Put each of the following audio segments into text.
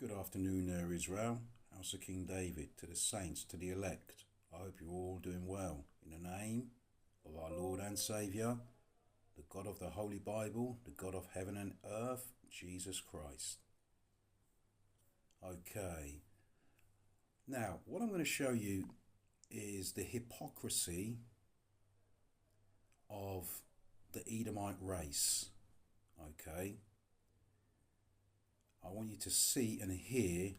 Good afternoon there, Israel. House of King David, to the saints, to the elect. I hope you're all doing well. In the name of our Lord and Saviour, the God of the Holy Bible, the God of heaven and earth, Jesus Christ. Okay. Now, what I'm going to show you is the hypocrisy of the Edomite race. Okay. I want you to see and hear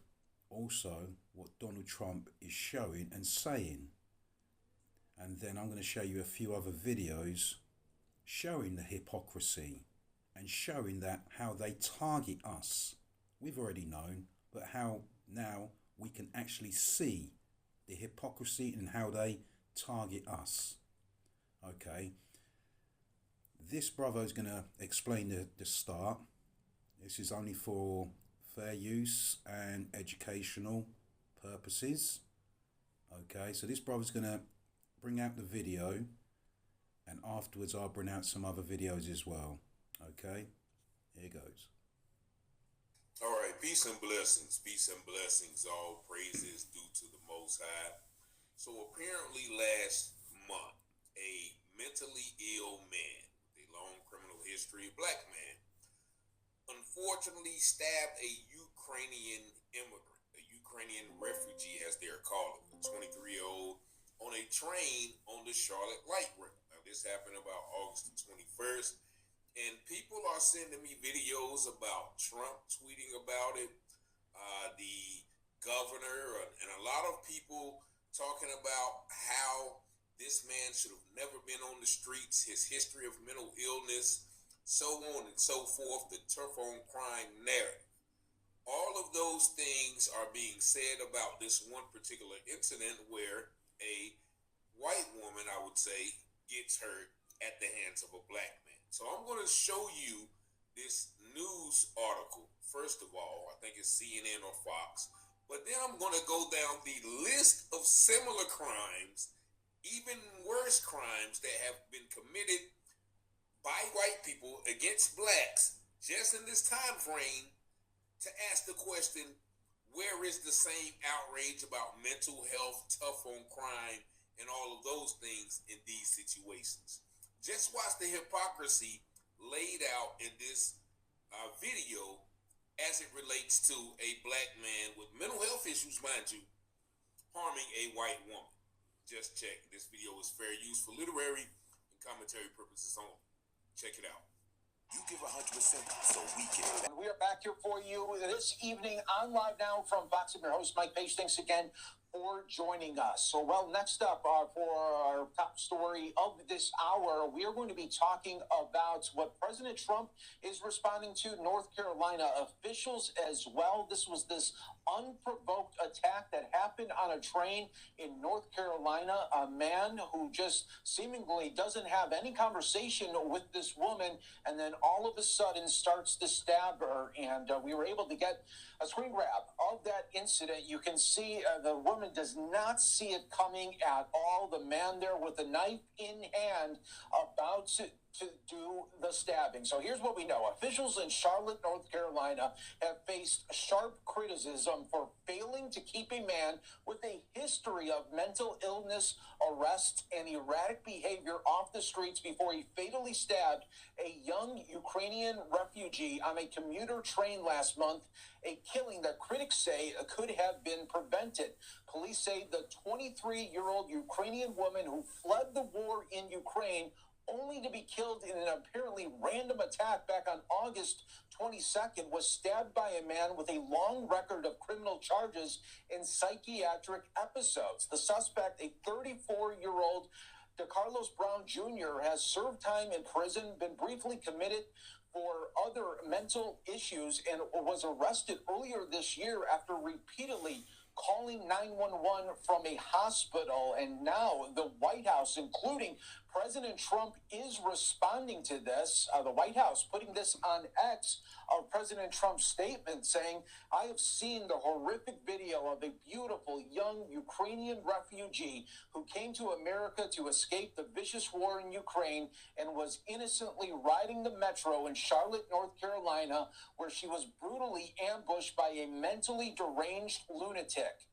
also what Donald Trump is showing and saying. And then I'm going to show you a few other videos showing the hypocrisy and showing that how they target us. We've already known, but how now we can actually see the hypocrisy and how they target us. Okay. This brother is going to explain the start. This is only for fair use and educational purposes. Okay, so this brother's going to bring out the video, and afterwards I'll bring out some other videos as well. Okay, here goes. All right, peace and blessings. All praises due to the Most High. So apparently last month, a mentally ill man with a long criminal history, a black man, unfortunately stabbed a Ukrainian immigrant, a Ukrainian refugee as they're called, a 23-year-old, on a train on the Charlotte Light Rail. Now this happened about August the 21st, and people are sending me videos about Trump tweeting about it, the governor, and a lot of people talking about how this man should have never been on the streets, his history of mental illness, so on and so forth, the tough on crime narrative. All of those things are being said about this one particular incident where a white woman, I would say, gets hurt at the hands of a black man. So I'm going to show you this news article. First of all, I think it's CNN or Fox. But then I'm going to go down the list of similar crimes, even worse crimes that have been committed by white people against blacks just in this time frame, to ask the question, where is the same outrage about mental health, tough on crime, and all of those things in these situations? Just watch the hypocrisy laid out in this video as it relates to a black man with mental health issues, mind you, harming a white woman. Just check. This video is fair use for literary and commentary purposes only. Check it out. You give 100% so we can. And we are back here for you this evening on Live Now from Fox. I'm your host, Mike Page. Thanks again for joining us. So, well, next up for our top story of this hour, we are going to be talking about what President Trump is responding to, North Carolina officials as well. This was this unprovoked attack that happened on a train in North Carolina. A man who just seemingly doesn't have any conversation with this woman, and then all of a sudden starts to stab her. And we were able to get a screen grab of that incident. You can see the woman does not see it coming at all. The man there with the knife in hand about to do the stabbing. So here's what we know. Officials in Charlotte, North Carolina have faced sharp criticism for failing to keep a man with a history of mental illness, arrest, and erratic behavior off the streets before he fatally stabbed a young Ukrainian refugee on a commuter train last month, a killing that critics say could have been prevented. Police say the 23-year-old Ukrainian woman who fled the war in Ukraine only to be killed in an apparently random attack back on August 22nd, was stabbed by a man with a long record of criminal charges in psychiatric episodes. The suspect, a 34-year-old DeCarlos Brown Jr., has served time in prison, been briefly committed for other mental issues, and was arrested earlier this year after repeatedly calling 911 from a hospital. And now the White House, including President Trump is responding to this. The White House putting this on X of President Trump's statement saying, I have seen the horrific video of a beautiful young Ukrainian refugee who came to America to escape the vicious war in Ukraine and was innocently riding the metro in Charlotte, North Carolina, where she was brutally ambushed by a mentally deranged lunatic.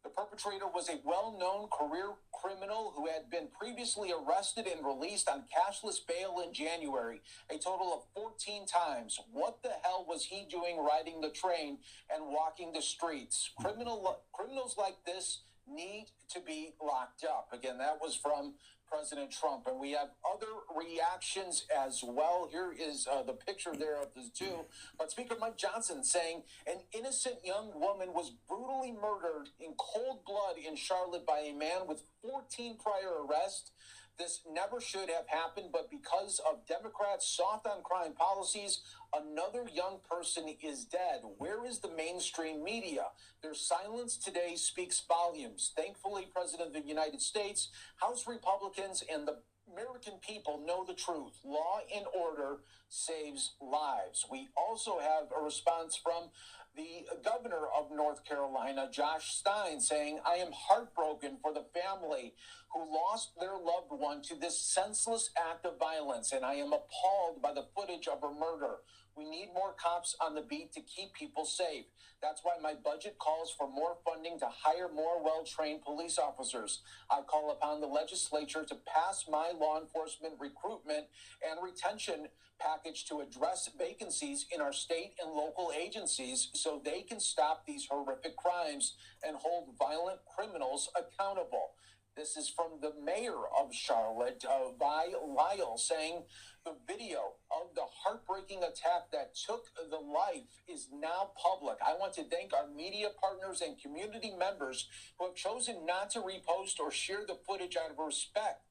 The perpetrator was a well-known career criminal who had been previously arrested and released on cashless bail in January, a total of 14 times. What the hell was he doing riding the train and walking the streets? Criminals like this need to be locked up. Again, that was from President Trump. And we have other reactions as well. Here is the picture there of the two. But Speaker Mike Johnson saying an innocent young woman was brutally murdered in cold blood in Charlotte by a man with 14 prior arrests. This never should have happened, but because of Democrats' soft on crime policies, another young person is dead. Where is the mainstream media? Their silence today speaks volumes. Thankfully, President of the United States, House Republicans, and the American people know the truth. Law and order saves lives. We also have a response from the governor of North Carolina, Josh Stein, saying, I am heartbroken for the family who lost their loved one to this senseless act of violence, and I am appalled by the footage of her murder. We need more cops on the beat to keep people safe. That's why my budget calls for more funding to hire more well-trained police officers. I call upon the legislature to pass my law enforcement recruitment and retention package to address vacancies in our state and local agencies so they can stop these horrific crimes and hold violent criminals accountable. This is from the mayor of Charlotte, Vi Lyle, saying the video of the heartbreaking attack that took the life is now public. I want to thank our media partners and community members who have chosen not to repost or share the footage out of respect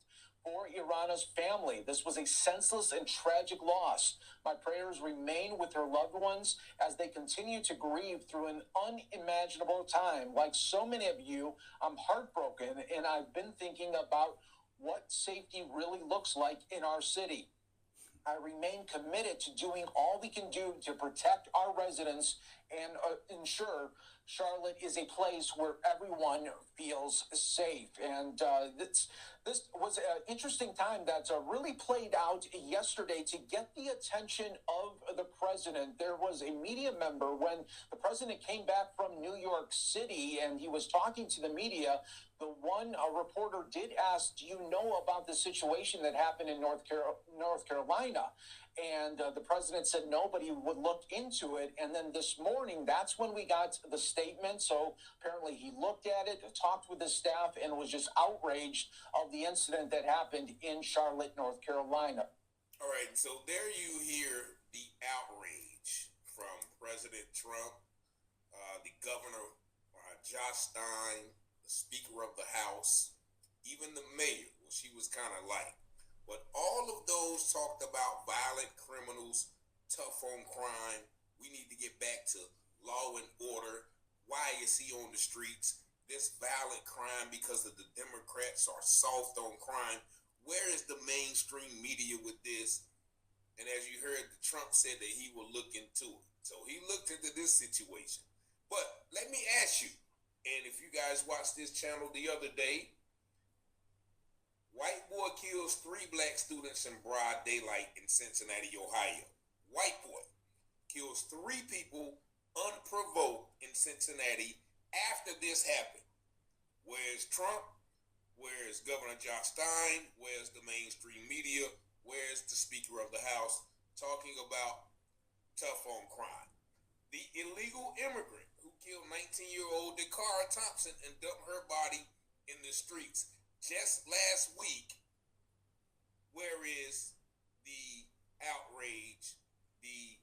for Irana's family. This was a senseless and tragic loss. My prayers remain with her loved ones as they continue to grieve through an unimaginable time. Like so many of you, I'm heartbroken, and I've been thinking about what safety really looks like in our city. I remain committed to doing all we can do to protect our residents and ensure Charlotte is a place where everyone feels safe. And this was an interesting time that really played out yesterday to get the attention of the president. There was a media member when the president came back from New York City and he was talking to the media. The one reporter did ask, do you know about the situation that happened in North Carolina? And the president said no, but he would look into it. And then this morning, that's when we got the statement. So apparently he looked at it, talked with the staff, and was just outraged of the incident that happened in Charlotte, North Carolina. All right, so there you hear the outrage from President Trump, the governor, Josh Stein, the Speaker of the House, even the mayor, well, she was kind of light. But all of those talked about violent criminals, tough on crime. We need to get back to law and order. Why is he on the streets? This violent crime because of the Democrats are soft on crime. Where is the mainstream media with this? And as you heard, Trump said that he will look into it. So he looked into this situation. But let me ask you, and if you guys watched this channel the other day, white boy kills 3 black students in broad daylight in Cincinnati, Ohio. White boy kills 3 people unprovoked in Cincinnati after this happened. Where's Trump? Where's Governor Josh Stein? Where's the mainstream media? Where's the Speaker of the House talking about tough on crime? The illegal immigrant who killed 19-year-old Dakara Thompson and dumped her body in the streets just last week. Where is the outrage, the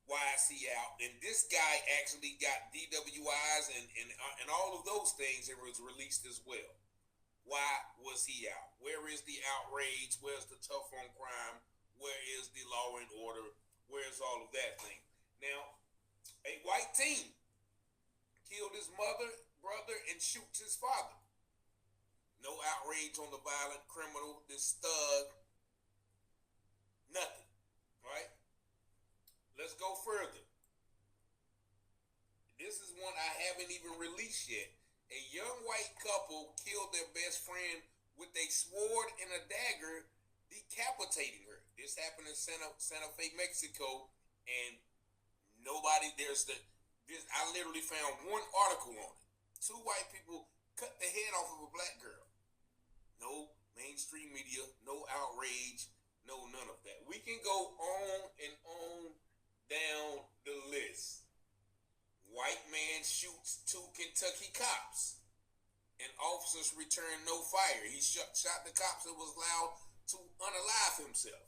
why is he out? And this guy actually got DWIs and all of those things that was released as well. Why was he out? Where is the outrage? Where's the tough on crime? Where is the law and order? Where's all of that thing? Now, a white teen killed his mother, brother, and shoots his father. No outrage on the violent criminal, this thug. Nothing, right? Let's go further. This is one I haven't even released yet. A young white couple killed their best friend with a sword and a dagger, decapitating her. This happened in Santa Fe, Mexico, and I literally found one article on it. Two white people cut the head off of a black girl. No mainstream media, no outrage, no none of that. We can go on and on down the list. White man shoots 2 Kentucky cops, and officers return no fire. He shot the cops and was allowed to unalive himself.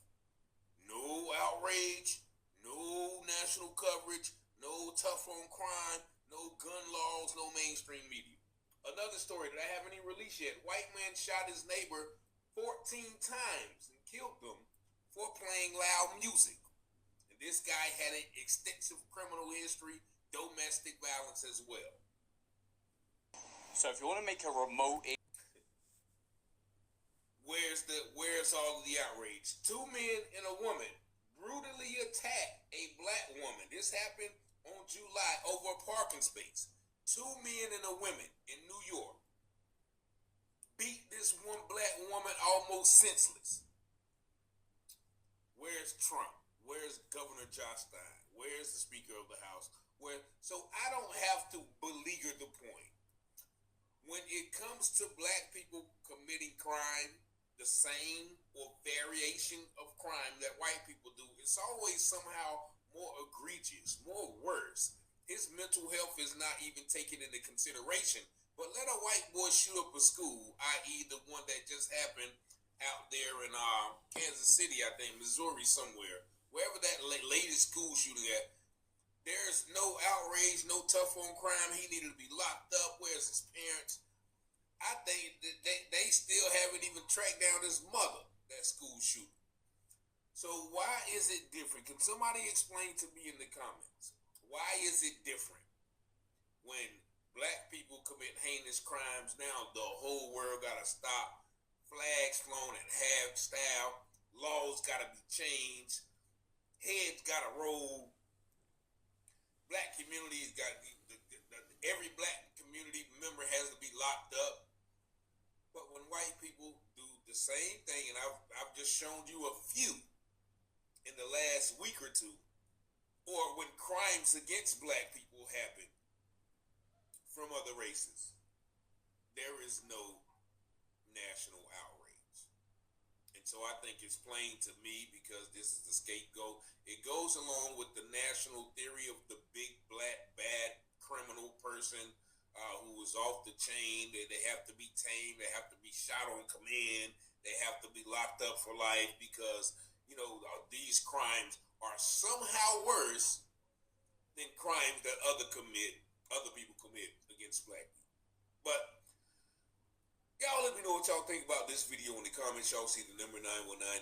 No outrage, no national coverage, no tough on crime, no gun laws, no mainstream media. Another story that I haven't even released yet. White man shot his neighbor 14 times and killed them for playing loud music. And this guy had an extensive criminal history, domestic violence as well. So if you want to make a remote... Where's all of the outrage? 2 men and a woman brutally attacked a black woman. This happened on July over a parking space. 2 men and a woman in New York beat this one black woman almost senseless. Where's Trump? Where's Governor Josh Stein? Where's the Speaker of the House? So I don't have to beleaguer the point. When it comes to black people committing crime, the same or variation of crime that white people do, it's always somehow more egregious, more worse. His mental health is not even taken into consideration. But let a white boy shoot up a school, i.e. the one that just happened out there in Kansas City, I think, Missouri somewhere, wherever that latest school shooting at, there's no outrage, no tough on crime. He needed to be locked up. Where's his parents? I think that they still haven't even tracked down his mother, that school shooter. So why is it different? Can somebody explain to me in the comments? Why is it different when black people commit heinous crimes? Now the whole world got to stop. Flags flown at half style. Laws got to be changed. Heads got to roll. Black community has got every black community member has to be locked up. But when white people do the same thing, and I've just shown you a few in the last week or two, or when crimes against black people happen from other races, there is no national outrage. And so I think it's plain to me, because this is the scapegoat. It goes along with the national theory of the big black bad criminal person who is off the chain. They have to be tamed. They have to be shot on command. They have to be locked up for life because, these crimes are somehow worse than crimes that other people commit against black people. But y'all let me know what y'all think about this video in the comments. Y'all see the number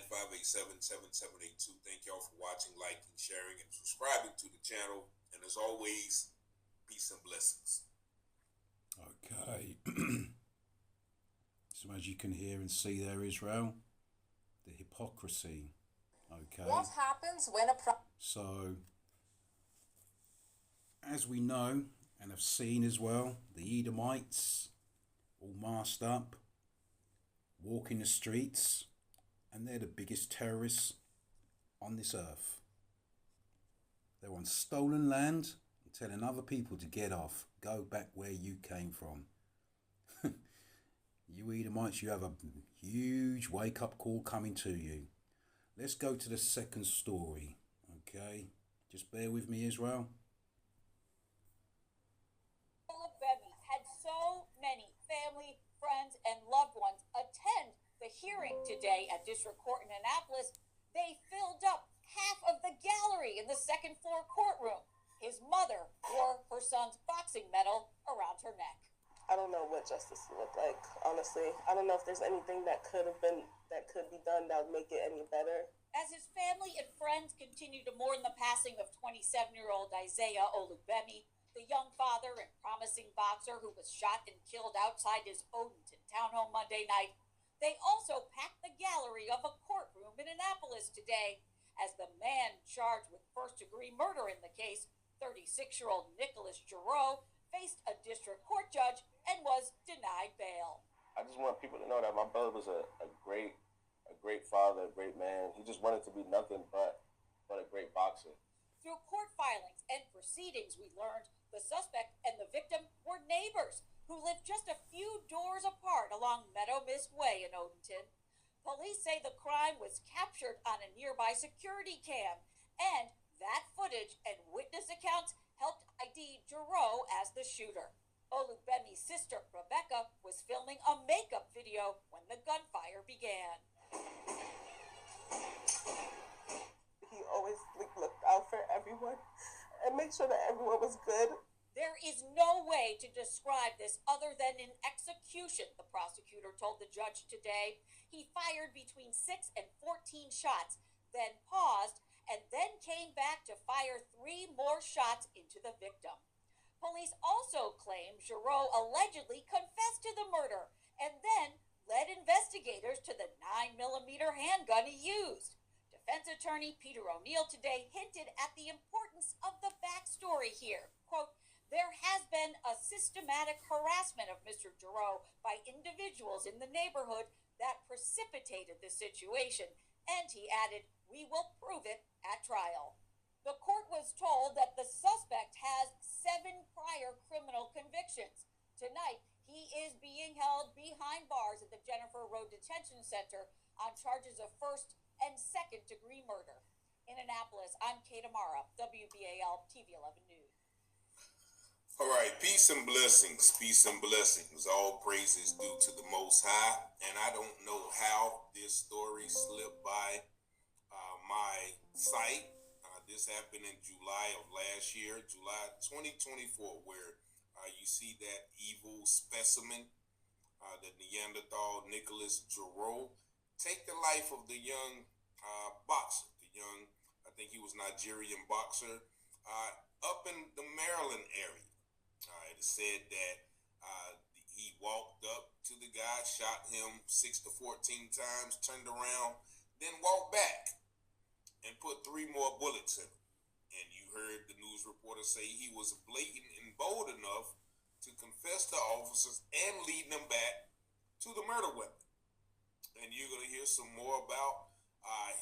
919-587-7782. Thank y'all for watching, liking, sharing, and subscribing to the channel. And as always, peace and blessings. Okay. So as you can hear and see there, Israel, the hypocrisy. Okay. What happens when So, as we know and have seen as well, the Edomites all masked up, walking the streets, and they're the biggest terrorists on this earth. They're on stolen land and telling other people to get off, go back where you came from. You Edomites, you have a huge wake-up call coming to you. Let's go to the second story, okay? Just bear with me, Israel. Olubemi had so many family, friends, and loved ones attend the hearing today at District Court in Annapolis, they filled up half of the gallery in the second floor courtroom. His mother wore her son's boxing medal around her neck. I don't know what justice would look like, honestly. I don't know if there's anything that could be done that would make it any better. As his family and friends continue to mourn the passing of 27-year-old Isaiah Olubemi, The young father and promising boxer who was shot and killed outside his Odenton townhome Monday night. They also packed the gallery of a courtroom in Annapolis today as the man charged with first-degree murder in the case, 36-year-old Nicholas Giroux, faced a district court judge and was denied bail. I just want people to know that my brother was a great father, a great man. He just wanted to be nothing but a great boxer. Through court filings and proceedings, we learned the suspect and the victim were neighbors who lived just a few doors apart along Meadow Mist Way in Odenton. Police say the crime was captured on a nearby security cam, and that footage and witness accounts helped ID Giroux as the shooter. Olubemi's sister, Rebecca, was filming a makeup video when the gunfire began. He always looked out for everyone and made sure that everyone was good. There is no way to describe this other than an execution, the prosecutor told the judge today. He fired between 6 and 14 shots, then paused, and then came back to fire 3 more shots into the victim. Police also claim Giroux allegedly confessed to the murder and then led investigators to the 9mm handgun he used. Defense attorney Peter O'Neill today hinted at the importance of the backstory here. Quote, there has been a systematic harassment of Mr. Giroux by individuals in the neighborhood that precipitated this situation, and he added, we will prove it at trial. The court was told that the suspect has 7 prior criminal convictions. Tonight, he is being held behind bars at the Jennifer Road Detention Center on charges of first and second-degree murder. In Annapolis, I'm Kate Amara, WBAL TV 11 News. All right, peace and blessings, peace and blessings. All praises due to the Most High. And I don't know how this story slipped by my sight. This happened in July of last year, July 2024, where you see that evil specimen, the Neanderthal Nicholas Giroux, take the life of the young boxer, I think he was Nigerian boxer, up in the Maryland area. It is said that he walked up to the guy, shot him 6 to 14 times, turned around, then walked back and put 3 more bullets in him. And you heard the news reporter say he was blatant and bold enough to confess to officers and lead them back to the murder weapon. And you're going to hear some more about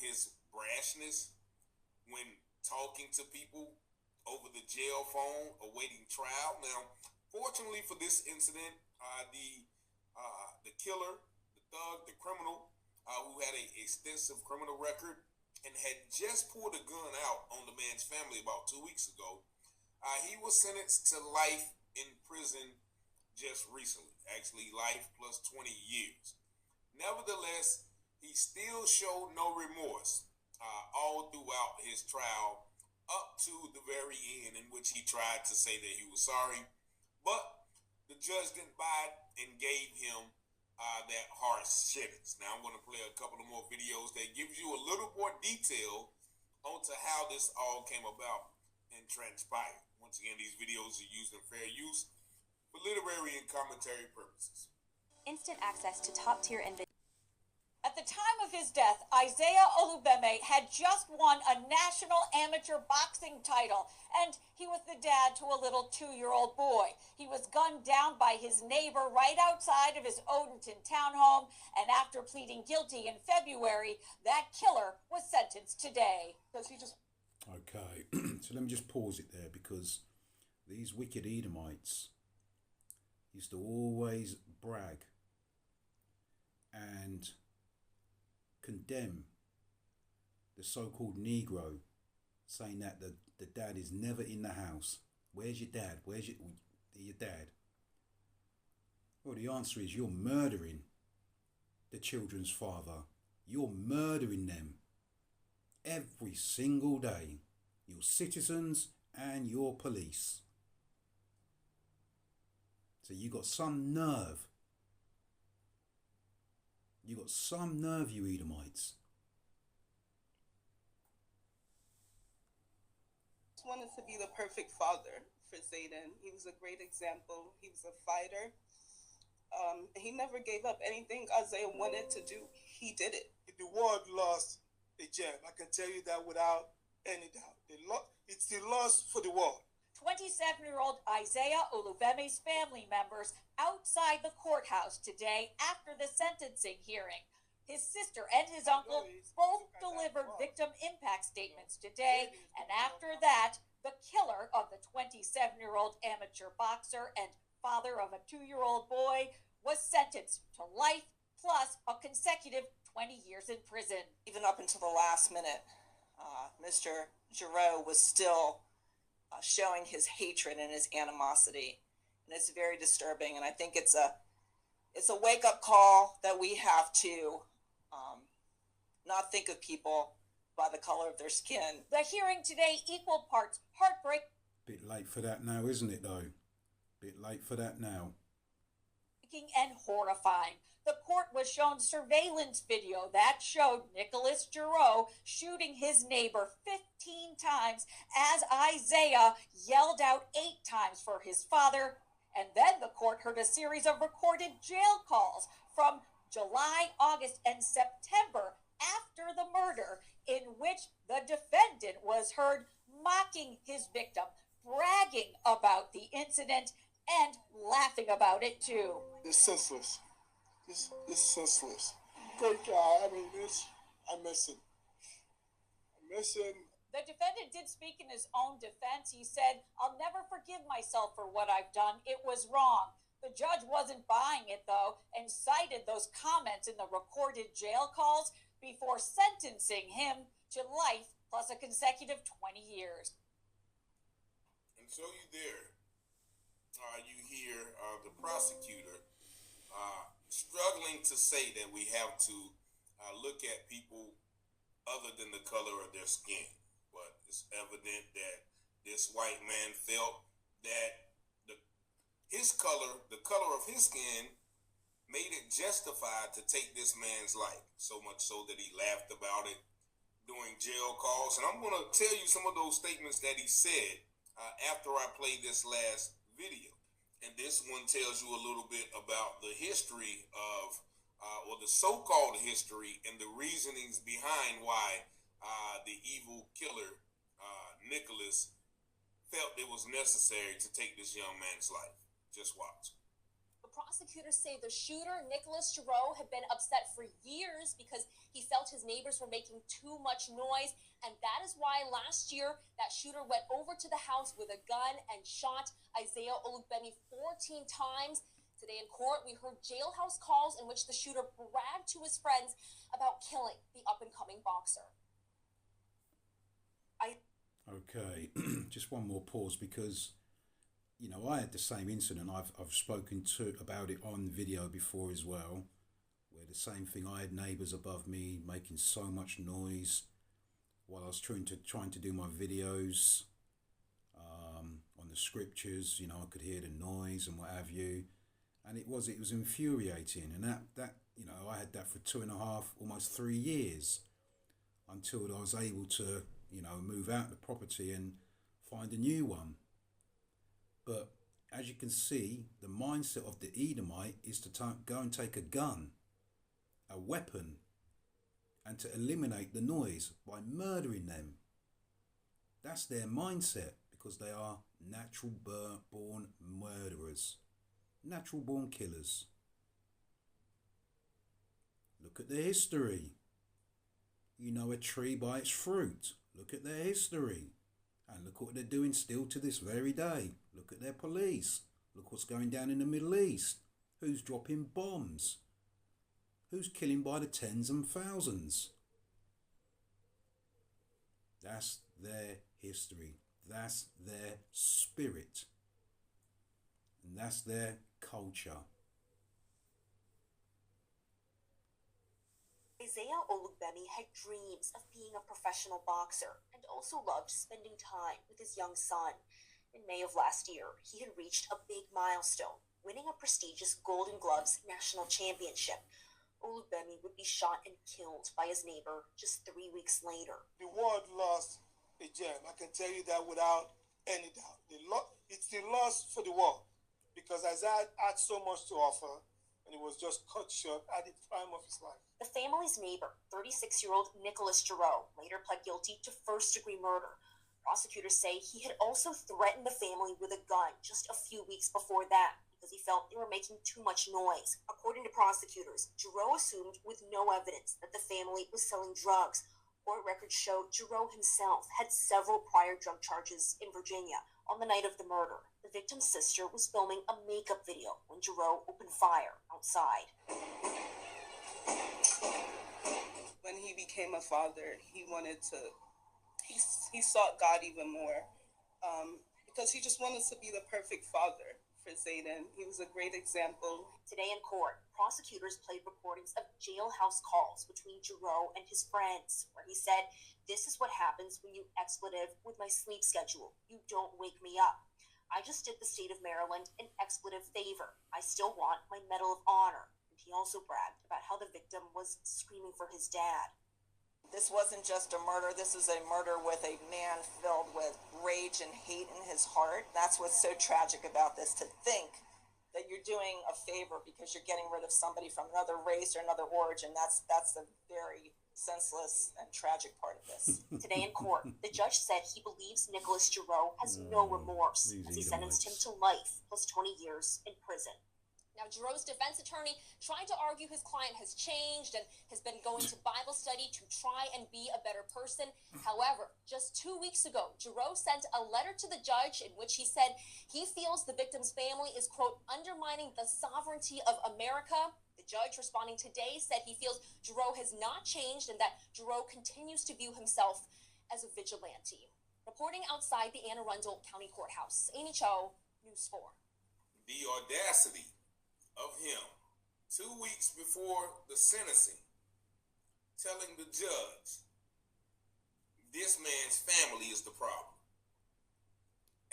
his brashness when talking to people over the jail phone awaiting trial. Now, fortunately for this incident, the killer, the thug, the criminal, who had an extensive criminal record and had just pulled a gun out on the man's family about 2 weeks ago, he was sentenced to life in prison just recently. Actually, life plus 20 years. Nevertheless, he still showed no remorse all throughout his trial up to the very end, in which he tried to say that he was sorry. But the judge didn't buy it and gave him that harsh sentence. Now I'm going to play a couple of more videos that gives you a little more detail onto how this all came about and transpired. Once again, these videos are used in fair use for literary and commentary purposes. Instant access to top-tier NVIDIA. At the time of his death, Isaiah Olubemi had just won a national amateur boxing title, and he was the dad to a little 2-year-old boy. He was gunned down by his neighbor right outside of his Odenton townhome, and after pleading guilty in February, that killer was sentenced today. Okay, so let me just pause it there, because these wicked Edomites used to always brag and condemn the so-called Negro, saying that the dad is never in the house. Where's your dad? Where's your dad? Well, the answer is you're murdering the children's father. You're murdering them every single day. Your citizens and your police. So you got some nerve. You got some nerve, you Edomites. Wanted to be the perfect father for Zayden. He was a great example. He was a fighter. He never gave up anything Isaiah wanted to do. He did it. The world lost a gem. I can tell you that without any doubt. It's the loss for the world. 27-year-old Isaiah Olubemi's family members outside the courthouse today after the sentencing hearing. His sister and his uncle both delivered victim impact statements today, and after that, the killer of the 27-year-old amateur boxer and father of a 2-year-old boy was sentenced to life plus a consecutive 20 years in prison. Even up until the last minute, Mr. Giroux was still showing his hatred and his animosity, and it's very disturbing. And I think it's a wake-up call that we have to not think of people by the color of their skin. The hearing today equal parts heartbreak. Bit late for that now, isn't it, though? Bit late for that now. And horrifying. The court was shown surveillance video that showed Nicholas Giroux shooting his neighbor 15 times as Isaiah yelled out 8 times for his father. And then the court heard a series of recorded jail calls from July, August, and September after the murder, in which the defendant was heard mocking his victim, bragging about the incident, and laughing about it too. It's senseless. It's senseless. Great guy. I miss him. I miss him. The defendant did speak in his own defense. He said, "I'll never forgive myself for what I've done. It was wrong." The judge wasn't buying it, though, and cited those comments in the recorded jail calls before sentencing him to life plus a consecutive 20 years. And so you hear the prosecutor struggling to say that we have to look at people other than the color of their skin. But it's evident that this white man felt that the color of his skin made it justified to take this man's life, so much so that he laughed about it during jail calls. And I'm going to tell you some of those statements that he said after I play this last video. And this one tells you a little bit about the history of, or the so-called history and the reasonings behind why the evil killer, Nicholas, felt it was necessary to take this young man's life. Just watch. The prosecutors say the shooter, Nicholas Giroux, had been upset for years because he felt his neighbors were making too much noise, and that is why last year that shooter went over to the house with a gun and shot Isaiah Olubemi 14 times. Today in court, we heard jailhouse calls in which the shooter bragged to his friends about killing the up-and-coming boxer. Okay, just one more pause because, you know, I had the same incident. I've spoken about it on video before as well, where the same thing. I had neighbours above me making so much noise while I was trying to do my videos on the scriptures. You know, I could hear the noise and what have you, and it was infuriating. And that you know, I had that for 2.5, almost 3 years, until I was able to, you know, move out the property and find a new one. But as you can see, the mindset of the Edomite is to go and take a gun, a weapon, and to eliminate the noise by murdering them. That's their mindset, because they are natural born murderers, natural born killers. Look at their history. You know a tree by its fruit. Look at their history. And look what they're doing still to this very day. Look at their police. Look what's going down in the Middle East. Who's dropping bombs? Who's killing by the tens and thousands? That's their history. That's their spirit. And that's their culture. Isaiah Olubemi had dreams of being a professional boxer and also loved spending time with his young son. In May of last year, he had reached a big milestone, winning a prestigious Golden Gloves national championship. Olubemi would be shot and killed by his neighbor just 3 weeks later. The world lost a gem. I can tell you that without any doubt. It's the loss for the world, because Isaiah had so much to offer, and he was just cut short at the prime of his life. The family's neighbor, 36-year-old Nicholas Giroux, later pled guilty to first-degree murder. Prosecutors say he had also threatened the family with a gun just a few weeks before that because he felt they were making too much noise. According to prosecutors, Giroux assumed with no evidence that the family was selling drugs. Court records show Giroux himself had several prior drug charges in Virginia on the night of the murder. The victim's sister was filming a makeup video when Giroux opened fire outside. When he became a father, he sought God even more, because he just wanted to be the perfect father for Zayden. He was a great example. Today in court, prosecutors played recordings of jailhouse calls between Giroux and his friends, where he said, "This is what happens when you expletive with my sleep schedule. You don't wake me up. I just did the state of Maryland an expletive favor. I still want my Medal of Honor." And he also bragged about how the victim was screaming for his dad. This wasn't just a murder. This is a murder with a man filled with rage and hate in his heart. That's what's so tragic about this, to think that you're doing a favor because you're getting rid of somebody from another race or another origin. That's the very senseless and tragic part of this. Today in court, the judge said he believes Nicholas Giroux has no remorse as he sentenced him to life plus 20 years in prison. Now, Giroux's defense attorney tried to argue his client has changed and has been going to Bible study to try and be a better person. However, just 2 weeks ago, Giroux sent a letter to the judge in which he said he feels the victim's family is, quote, undermining the sovereignty of America. The judge, responding today, said he feels Giroux has not changed and that Giroux continues to view himself as a vigilante. Reporting outside the Anne Arundel County Courthouse, Amy Cho, News 4. The audacity of him 2 weeks before the sentencing telling the judge this man's family is the problem,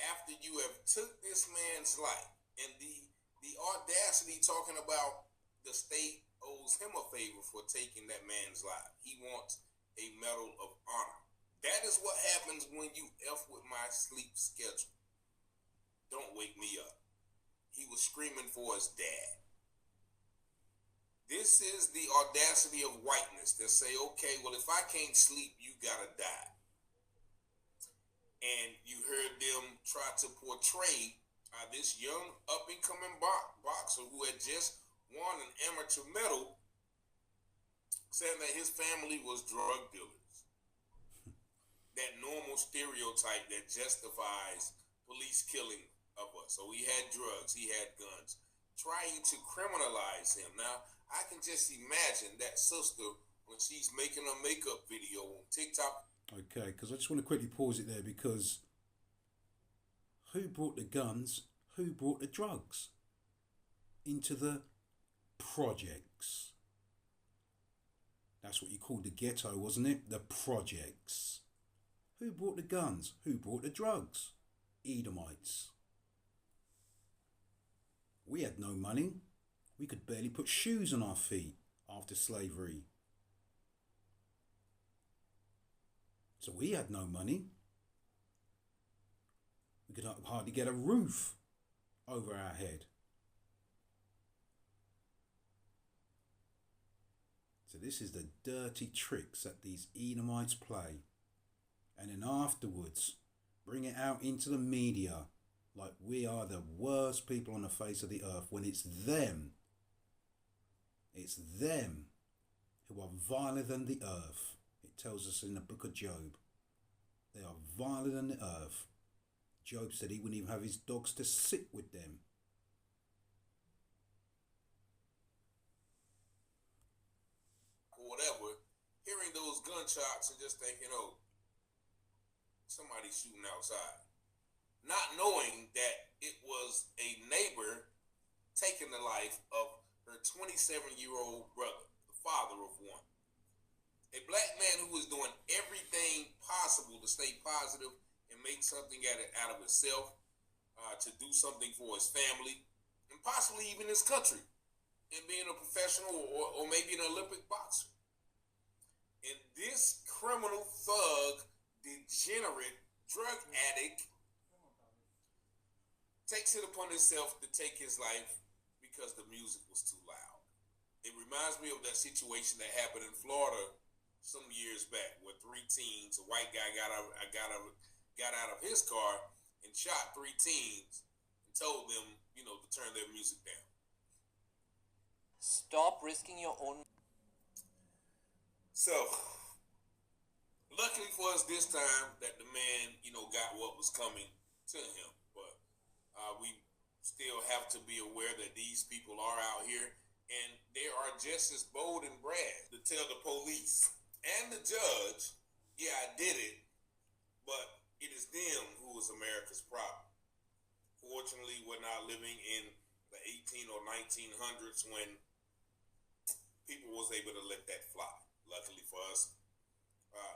after you have took this man's life, and the audacity talking about the state owes him a favor for taking that man's life. He wants a Medal of Honor. That is what happens when you F with my sleep schedule. Don't wake me up. He was screaming for his dad. This is the audacity of whiteness that say, okay, well, if I can't sleep, you gotta die. And you heard them try to portray this young up-and-coming boxer who had just won an amateur medal, saying that his family was drug dealers. That normal stereotype that justifies police killing of us. So he had drugs, he had guns, trying to criminalize him. Now, I can just imagine that sister when she's making a makeup video on TikTok. Okay, because I just want to quickly pause it there, because who brought the guns, who brought the drugs into the projects? That's what you called the ghetto, wasn't it? The projects. Who brought the guns? Who brought the drugs? Edomites. We had no money. We could barely put shoes on our feet after slavery. So we had no money. We could hardly get a roof over our head. So this is the dirty tricks that these Edomites play. And then afterwards, bring it out into the media like we are the worst people on the face of the earth, when it's them who are viler than the earth. It tells us in the book of Job. They are viler than the earth. Job said he wouldn't even have his dogs to sit with them. Whatever, hearing those gunshots and just thinking, oh, somebody's shooting outside. Not knowing that it was a neighbor taking the life of her 27-year-old brother, the father of one. A black man who was doing everything possible to stay positive and make something out of himself, to do something for his family, and possibly even his country, and being a professional or maybe an Olympic boxer. And this criminal thug degenerate drug addict takes it upon himself to take his life because the music was too loud. It reminds me of that situation that happened in Florida some years back, where 3 teens, a white guy got out of his car and shot 3 teens and told them, to turn their music down. Stop risking your own. So, luckily for us this time, that the man, got what was coming to him. But we still have to be aware that these people are out here, and they are just as bold and brash to tell the police and the judge, yeah, I did it, but it is them who is America's problem. Fortunately, we're not living in the 18 or 1900s when people was able to let that fly. Luckily for us,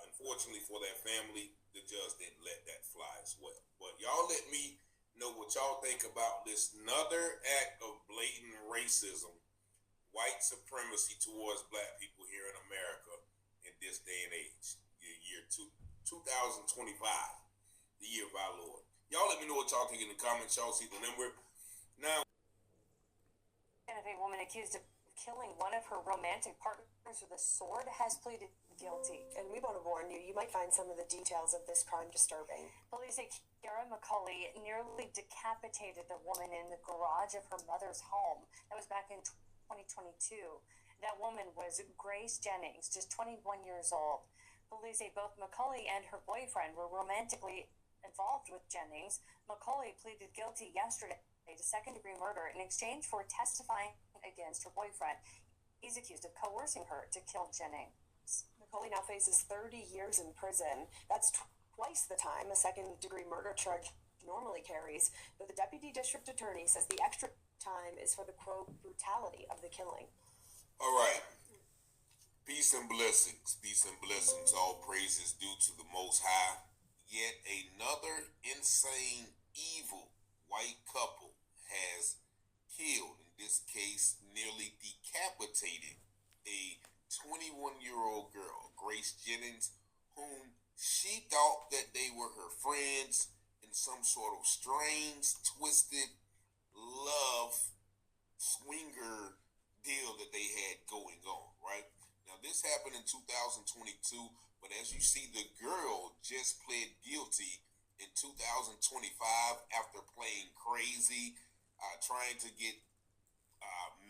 unfortunately for that family, the judge didn't let that fly as well. But y'all let me know what y'all think about this another act of blatant racism, white supremacy towards black people here in America in this day and age, the year 2025, the year of our Lord. Y'all let me know what y'all think in the comments. Y'all see the number. Now, of a woman accused of killing one of her romantic partners with a sword has pleaded guilty. And we want to warn you, you might find some of the details of this crime disturbing. Police say Kiara McCauley nearly decapitated the woman in the garage of her mother's home. That was back in 2022. That woman was Grace Jennings, just 21 years old. Police say both McCauley and her boyfriend were romantically involved with Jennings. McCauley pleaded guilty yesterday to second-degree murder in exchange for testifying against her boyfriend. He's accused of coercing her to kill Jennings. McCauley now faces 30 years in prison. That's twice the time a second-degree murder charge normally carries, but the deputy district attorney says the extra time is for the, quote, brutality of the killing. All right. Peace and blessings. Peace and blessings. All praises due to the Most High. Yet another insane, evil white couple has killed, in this case, nearly decapitated a 21-year-old girl, Grace Jennings, whom she thought that they were her friends in some sort of strange, twisted love swinger deal that they had going on, right? Now, this happened in 2022, but as you see, the girl just pled guilty in 2025 after playing crazy, trying to get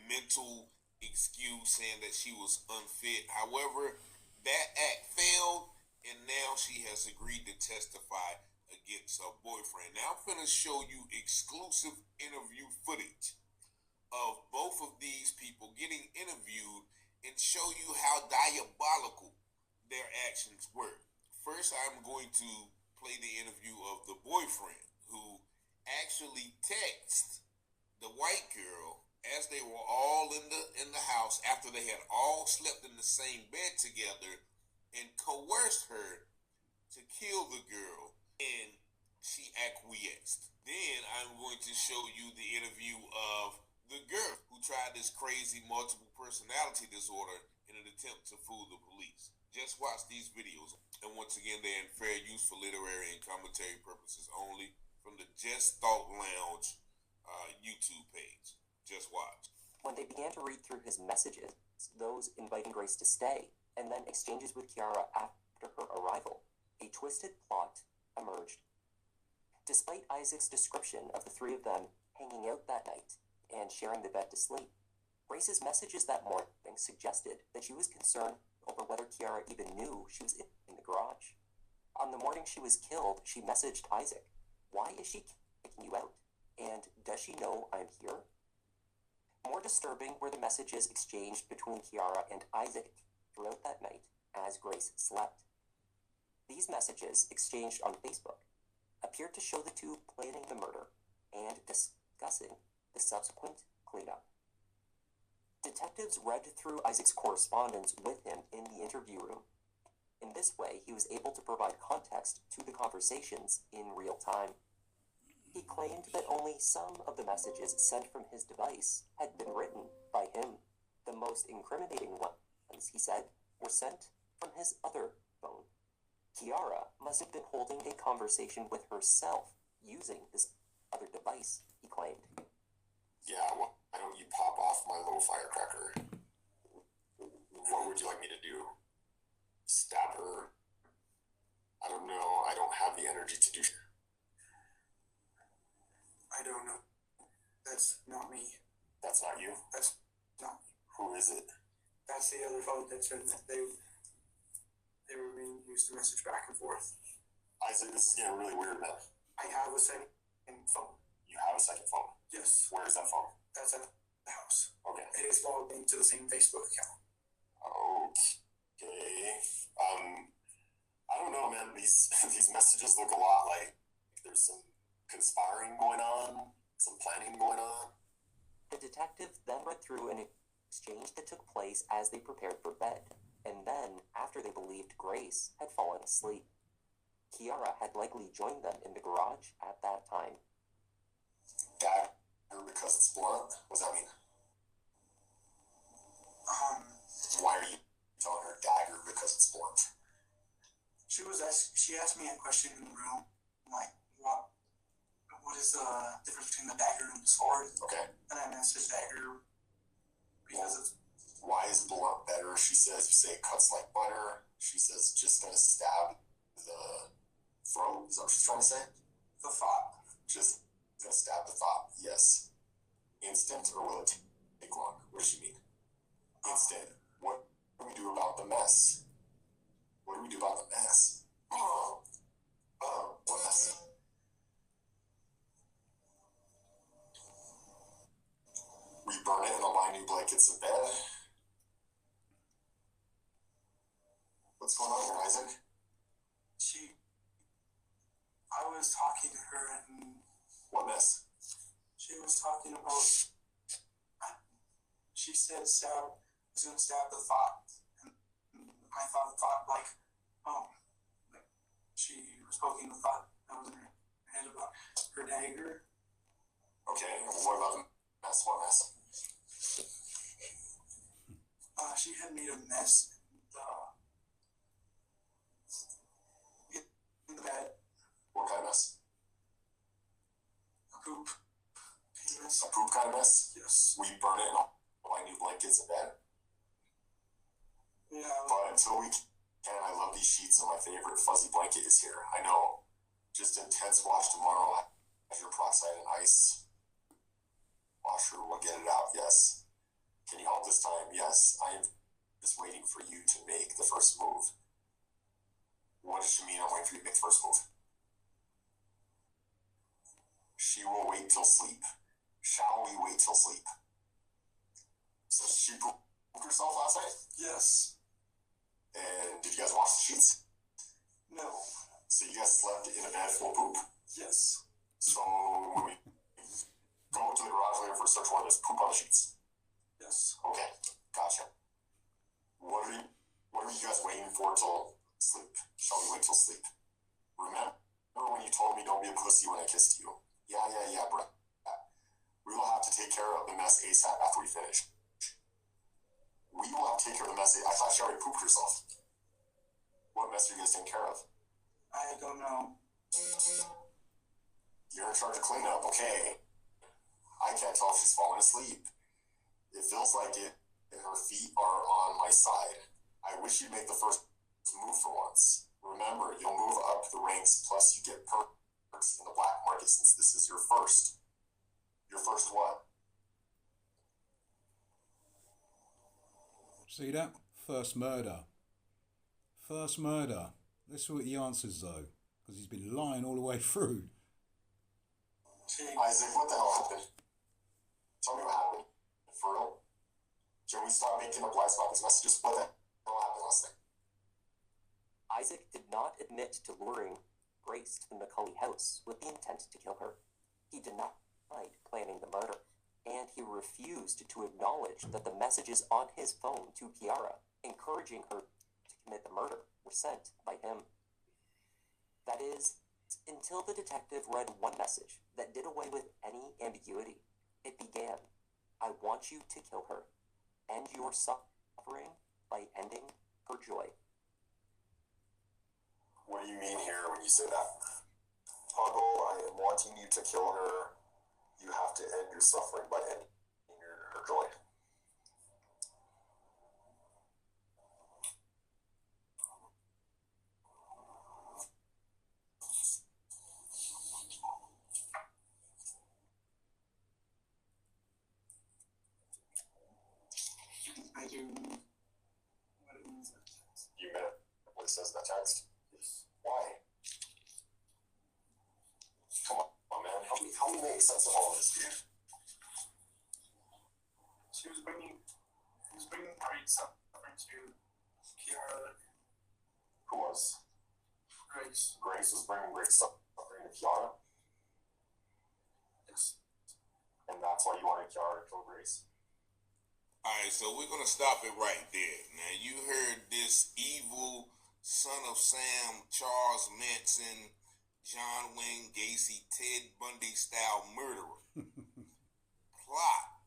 mental excuse, saying that she was unfit. However, that act failed, and now she has agreed to testify against her boyfriend. Now I'm going to show you exclusive interview footage of both of these people getting interviewed and show you how diabolical their actions were. First, I'm going to play the interview of the boyfriend, who actually texted the white girl as they were all in the house after they had all slept in the same bed together, and coerced her to kill the girl, and she acquiesced. Then I'm going to show you the interview of the girl who tried this crazy multiple personality disorder in an attempt to fool the police. Just watch these videos. And once again, they're in fair use for literary and commentary purposes only, from the Just Thought Lounge YouTube page. Just watch. When they began to read through his messages, those inviting Grace to stay, and then exchanges with Kiara after her arrival, a twisted plot emerged. Despite Isaac's description of the three of them hanging out that night and sharing the bed to sleep, Grace's messages that morning suggested that she was concerned over whether Kiara even knew she was in the garage. On the morning she was killed, she messaged Isaac, "Why is she kicking you out? And does she know I'm here?" More disturbing were the messages exchanged between Kiara and Isaac throughout that night as Grace slept. These messages, exchanged on Facebook, appeared to show the two planning the murder and discussing the subsequent cleanup. Detectives read through Isaac's correspondence with him in the interview room. In this way, he was able to provide context to the conversations in real time. He claimed that only some of the messages sent from his device had been written by him. The most incriminating ones, he said, were sent from his other phone. Kiara must have been holding a conversation with herself using this other device, he claimed. Yeah, well, why don't you pop off my little firecracker? What would you like me to do? Stab her? I don't know. I don't have the energy to do. I don't know. That's not me. That's not you? That's not me. Who is it? That's the other phone that said that they were being used to message back and forth. Isaac, this is getting really weird, man. I have a second phone. You have a second phone? Yes. Where is that phone? That's at the house. Okay. It is logged into the same Facebook account. Okay. I don't know, man. These messages look a lot like there's some conspiring going on, some planning going on. The detective then read through an exchange that took place as they prepared for bed, and then after they believed Grace had fallen asleep. Kiara had likely joined them in the garage at that time. Dagger because it's blunt? What does that mean? Why are you telling her dagger because it's blunt? She asked me a question in the room, like, what is the difference between the dagger and the sword? Okay. And I messaged dagger because it's... Why is blunt better? She says, you say it cuts like butter. She says, just gonna stab the throat. Is that what she's trying to say? The thought. Just gonna stab the thought. Yes. Instant, or will it take long? What does she mean? Instant. What do we do about the mess? What do we do about the mess? What mess? We burn it and align new blankets of bed. What's going on here, Isaac? I was talking to her and... What mess? She was talking about... She said was going to stab the thought. And I thought the thought, like, she was poking the thought that was in her head about her dagger. Okay, what about the mess? What mess? She had made a mess in the bed. What kind of mess? A poop mess. A poop kind of mess? Yes. We burn it and align new blankets in bed? Yeah. But until we can, I love these sheets and my favorite fuzzy blanket is here. I know. Just intense wash tomorrow. Hydroperoxide and ice. Washer will get it out, yes. Can you help this time? Yes. I am just waiting for you to make the first move. What does she mean I'm waiting for you to make the first move? She will wait till sleep. Shall we wait till sleep? So she pooped herself last night? Yes. And did you guys wash the sheets? No. So you guys slept in a bed full of poop? Yes. So when we go to the garage later for a search warrant, there's poop on the sheets? Yes. Okay, gotcha. What are you guys waiting for till sleep? Shall we wait till sleep? Remember when you told me don't be a pussy when I kissed you? Yeah, bro. We will have to take care of the mess ASAP after we finish. We will have to take care of the mess. I thought she already pooped herself. What mess are you guys taking care of? I don't know. You're in charge of cleanup, okay. I can't tell if she's falling asleep. It feels like it, and her feet are on my side. I wish you'd make the first move for once. Remember, you'll move up the ranks, plus you get perks in the black market since this is your first. Your first what? See that? First murder. First murder. Let's see what he answers though, because he's been lying all the way through. Isaac, what the hell happened? Tell me what happened. For real? Can we stop making up lies about these messages? What the hell happened last night? Isaac did not admit to luring Grace to the McCulley house with the intent to kill her. He denied planning the murder, and he refused to acknowledge that the messages on his phone to Kiara, encouraging her to commit the murder, were sent by him. That is, until the detective read one message that did away with any ambiguity. It began, "I want you to kill her. End your suffering by ending her joy." What do you mean here when you say that? Huggle, I am wanting you to kill her. You have to end your suffering by ending her joy. I do what it means. You meant what it says in that text? Yes. Why? Come on, man. Help me make sense of all this, dude. She was bringing great suffering to Kiara. Who was? Grace. Grace was bringing great suffering to Kiara? Yes. And that's why you wanted Kiara to kill Grace? Alright, so we're going to stop it right there. Now, you heard this evil son of Sam, Charles Manson, John Wayne Gacy, Ted Bundy style murderer plot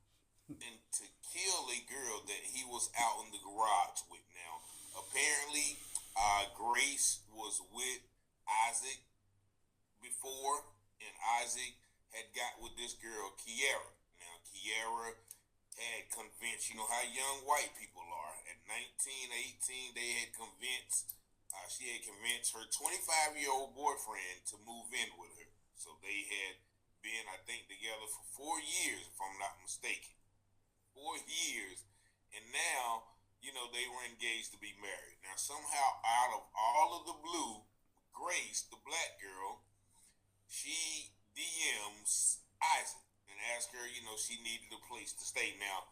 and to kill a girl that he was out in the garage with. Now, apparently, Grace was with Isaac before, and Isaac had got with this girl, Kiara. Now, Kiara had convinced, you know how young white people are. At 19, 18, they had convinced, she had convinced her 25-year-old boyfriend to move in with her. So they had been, I think, together for 4 years, if I'm not mistaken. 4 years. And now, you know, they were engaged to be married. Now, somehow, out of all of the blue, Grace, the black girl, she DMs Isaac and asked her, you know, she needed a place to stay. Now,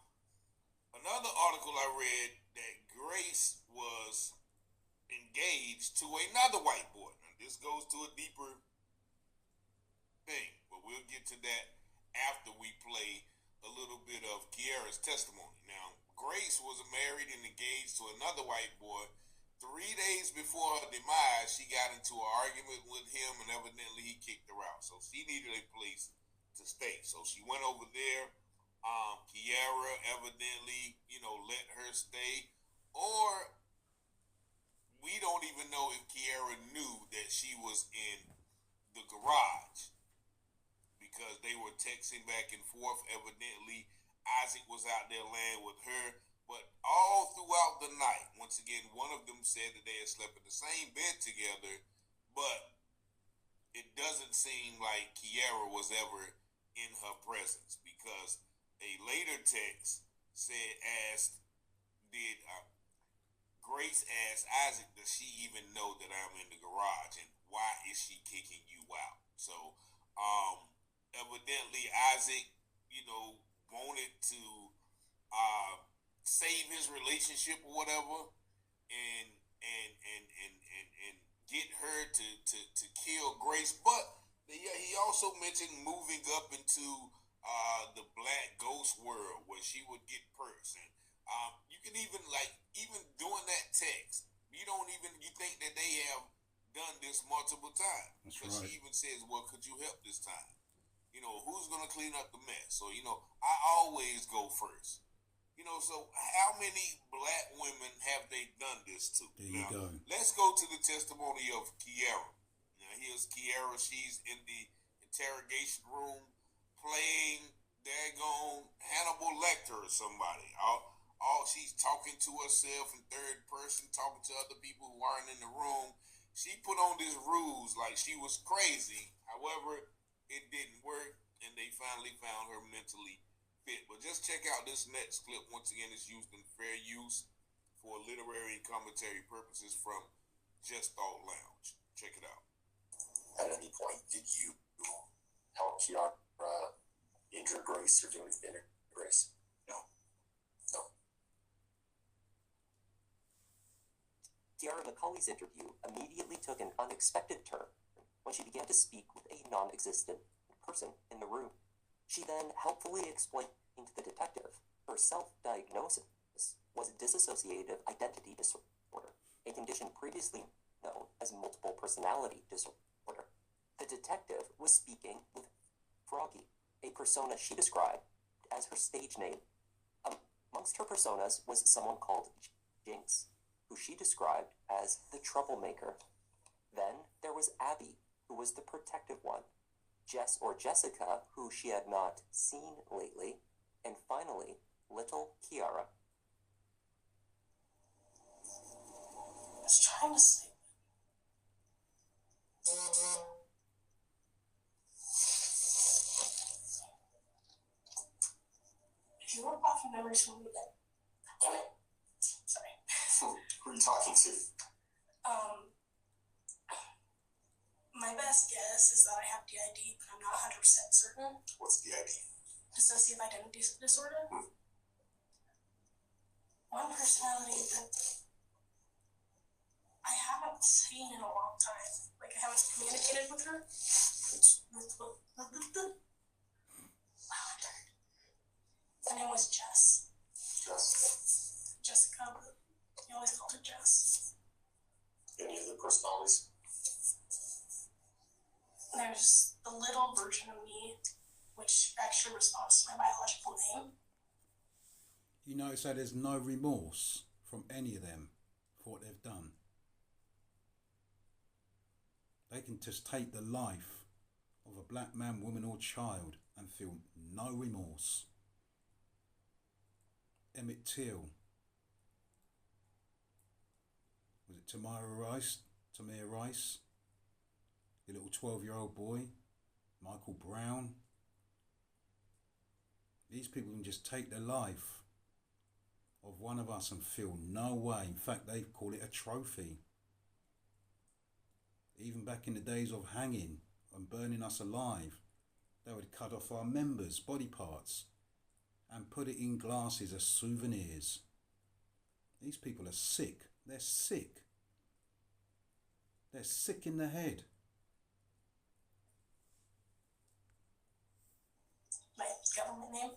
another article I read that Grace was engaged to another white boy. Now, this goes to a deeper thing, but we'll get to that after we play a little bit of Kiara's testimony. Now, Grace was married and engaged to another white boy. 3 days before her demise, she got into an argument with him, and evidently he kicked her out. So she needed a place to stay. So she went over there. Kiara evidently, you know, let her stay. Or we don't even know if Kiara knew that she was in the garage because they were texting back and forth. Evidently, Isaac was out there laying with her. But all throughout the night, once again, one of them said that they had slept in the same bed together, but it doesn't seem like Kiara was ever in her presence because a later text Grace asked Isaac, does she even know that I'm in the garage and why is she kicking you out? So, evidently Isaac, you know, wanted to, save his relationship or whatever, and get her to kill Grace. But he also mentioned moving up into the black ghost world where she would get perks, and you can even doing that text, you think that they have done this multiple times. That's because right. she even says, well, could you help this time? You know, who's gonna clean up the mess? So, you know, I always go first. You know, so how many black women have they done this to? There you go. Let's go to the testimony of Kiara. Now, here's Kiara. She's in the interrogation room playing daggone Hannibal Lecter or somebody. All she's talking to herself in third person, talking to other people who aren't in the room. She put on this ruse like she was crazy. However, it didn't work, and they finally found her mentally fit. But just check out this next clip. Once again, it's used in fair use for literary and commentary purposes from Just Thought Lounge. Check it out. At any point, did you help Kiara injure Grace or do anything to Grace? No. Kiara McCauley's interview immediately took an unexpected turn when she began to speak with a non-existent person in the room. She then helpfully explained to the detective her self-diagnosis was dissociative identity disorder, a condition previously known as multiple personality disorder. The detective was speaking with Froggy, a persona she described as her stage name. Amongst her personas was someone called Jinx, who she described as the troublemaker. Then was Abby, who was the protective one, Jess or Jessica, who she had not seen lately, and finally, little Kiara. I was trying to sleep. If you want off your memories from me, then damn it. Sorry. Who are you talking to? My best guess is that I have DID, but I'm not 100% certain. What's the ID? Dissociative identity disorder. One personality that I haven't seen in a long time. Like, I haven't communicated with her. Her name was Jess. Jess. Jessica, but you always called her Jess. Any other personalities? There's the little version of me, which actually responds to my biological name. You notice that there's no remorse from any of them for what they've done. They can just take the life of a black man, woman or child and feel no remorse. Emmett Till. Was it Tamir Rice? The little 12-year-old boy, Michael Brown. These people can just take the life of one of us and feel no way. In fact, they call it a trophy. Even back in the days of hanging and burning us alive, they would cut off our members, body parts, and put it in glasses as souvenirs. These people are sick. They're sick. They're sick in the head. My government name,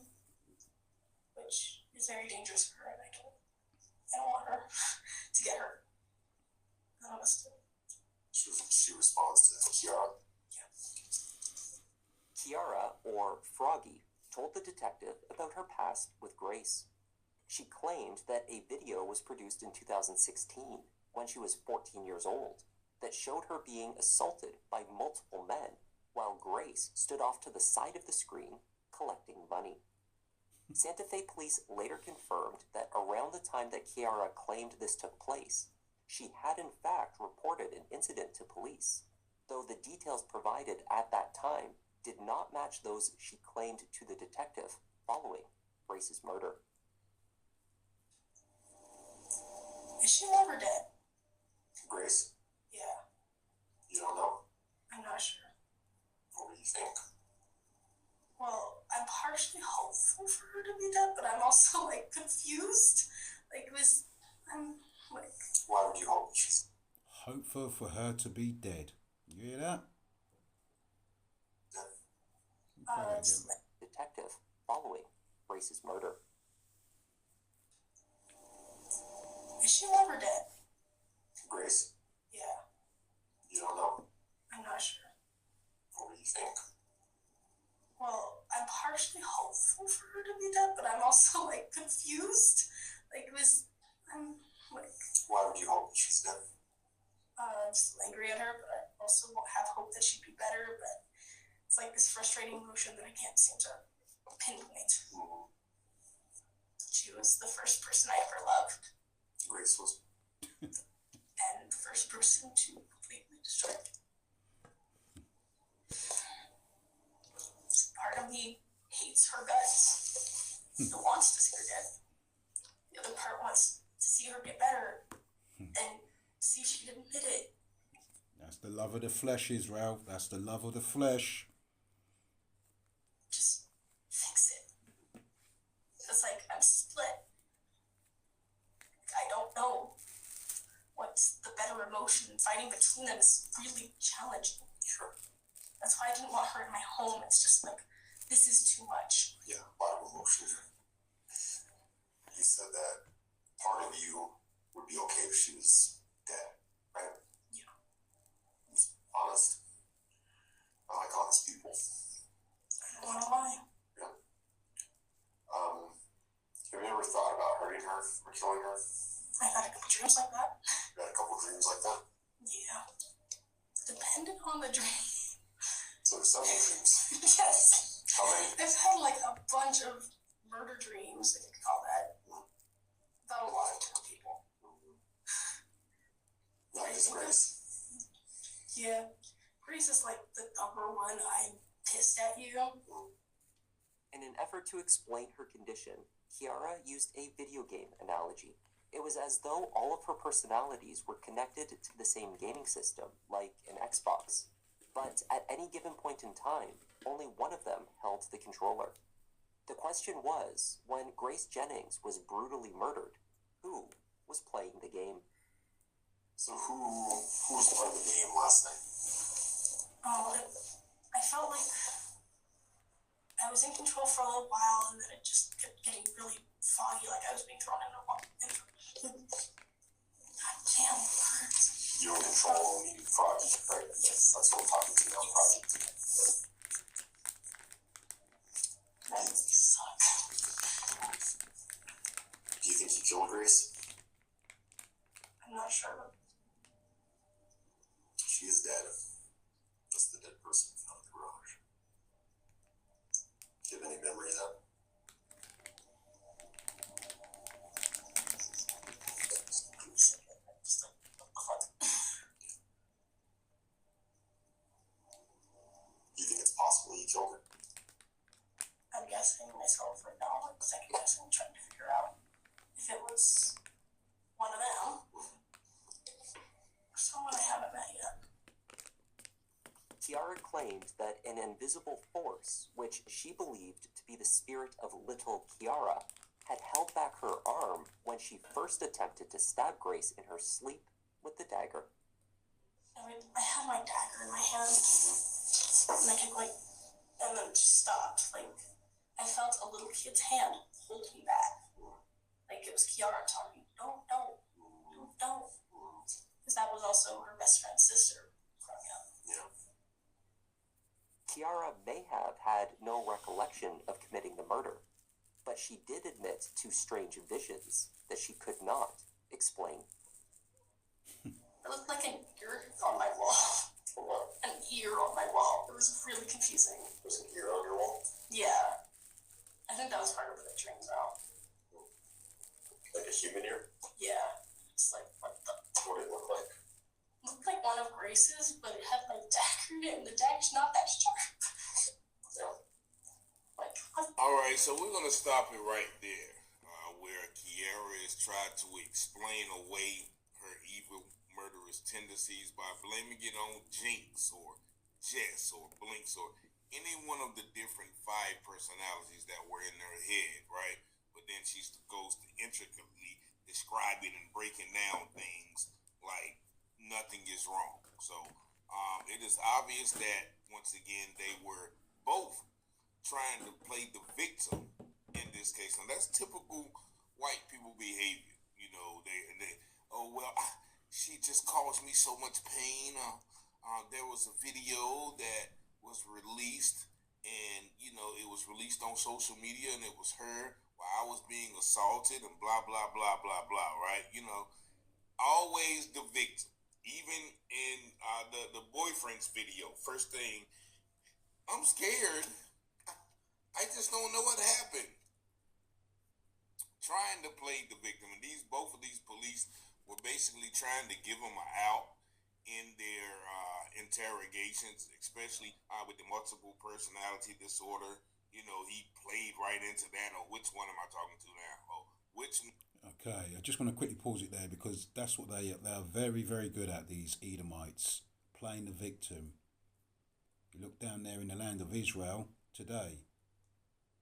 which is very dangerous for her, and I don't want her to get hurt. Honestly. She responds to Kiara. Kiara, or Froggy, told the detective about her past with Grace. She claimed that a video was produced in 2016, when she was 14 years old, that showed her being assaulted by multiple men, while Grace stood off to the side of the screen collecting money. Santa Fe police later confirmed that around the time that Kiara claimed this took place, she had in fact reported an incident to police, though the details provided at that time did not match those she claimed to the detective following Grace's murder. Is she alive or dead? Grace? Yeah, You don't know? I'm not sure. What do you think? Well, I'm partially hopeful for her to be dead, but I'm also, like, confused. Like, I'm, like... Why would you hope she's... Hopeful for her to be dead. You hear that? Detective following Grace's murder. Is she alive or dead? Grace? Yeah, You don't know? I'm not sure. What do you think? Well, I'm partially hopeful for her to be dead, but I'm also, like, confused. Like, I'm, like... Why would you hope she's dead? I'm still angry at her, but I also have hope that she'd be better, but it's like this frustrating emotion that I can't seem to pinpoint. Mm-hmm. She was the first person I ever loved. Grace was. And the first person to completely destroy me. Part of me hates her guts. It wants to see her dead. The other part wants to see her get better and see if she can admit it. That's the love of the flesh, Israel. That's the love of the flesh. Just fix it. It's like I'm split. I don't know what's the better emotion. Fighting between them is really challenging. Sure. That's why I didn't want her in my home. It's just like, this is too much. Yeah, a lot of emotion. You said that part of you would be okay if she was dead, right? Yeah. It's honest. I like honest people. I don't want to lie. Yeah. Have you ever thought about hurting her or killing her? I've had a couple dreams like that. You had a couple dreams like that? Yeah. Depends dependent on the dream. So there's several dreams. Yes. How many? I've had like a bunch of murder dreams, if you could call that. About a lot of different people. Not just Grace. Yeah. Grace is like the number one. I'm pissed at you. In an effort to explain her condition, Kiara used a video game analogy. It was as though all of her personalities were connected to the same gaming system, like an Xbox. But at any given point in time, only one of them held the controller. The question was, when Grace Jennings was brutally murdered, who was playing the game? So who was playing the game last night? Oh, I felt like I was in control for a little while, and then it just kept getting really foggy, like I was being thrown in a God damn words. You're in control, meaning foggy, right? Yes. That's what I'm talking to now, foggy. That suck. Do you think you killed Grace? I'm not sure. She is dead. That's the dead person found in the garage. Do you have any memory of that? You think it's possible you killed her? I'm guessing myself right now, like second guessing, trying to figure out if it was one of them or someone I haven't met yet. Kiara claimed that an invisible force, which she believed to be the spirit of little Kiara, had held back her arm when she first attempted to stab Grace in her sleep with the dagger. I mean, I had my dagger in my hand, and I could and then it just stopped. Like, I felt a little kid's hand hold me back. Like, it was Kiara talking, don't. Because that was also her best friend's sister growing up. Yeah. Kiara may have had no recollection of committing the murder, but she did admit to strange visions that she could not explain. It looked like an ear on my wall. An ear on my wall. It was really confusing. There's an ear on your wall? Yeah. I think that was part of the dreams out. Like a human ear? Yeah. It's like, what the? What did it look like? It looked like one of Grace's, but it had my dagger in it, and the dagger's not that sharp. Yeah. Like, what? All right, so we're going to stop it right there, where Kiara is trying to explain away her evil, murderous tendencies by blaming it on Jinx or Jess or Blinks or any one of the different 5 personalities that were in her head, right? But then she goes to intricately describing and breaking down things like nothing is wrong. So it is obvious that, once again, they were both trying to play the victim in this case. And that's typical white people behavior. You know, they she just caused me so much pain. There was a video that was released, and, you know, it was released on social media, and it was her while I was being assaulted and blah, blah, blah, blah, blah, right? You know, always the victim. Even in the boyfriend's video, first thing, I'm scared. I just don't know what happened. Trying to play the victim. And both of these police were basically trying to give them an out in their interrogations, especially with the multiple personality disorder. You know, he played right into that. Or which one am I talking to now? Oh, which? Okay, I just want to quickly pause it there because that's what they are very, very good at, these Edomites, playing the victim. You look down there in the land of Israel today,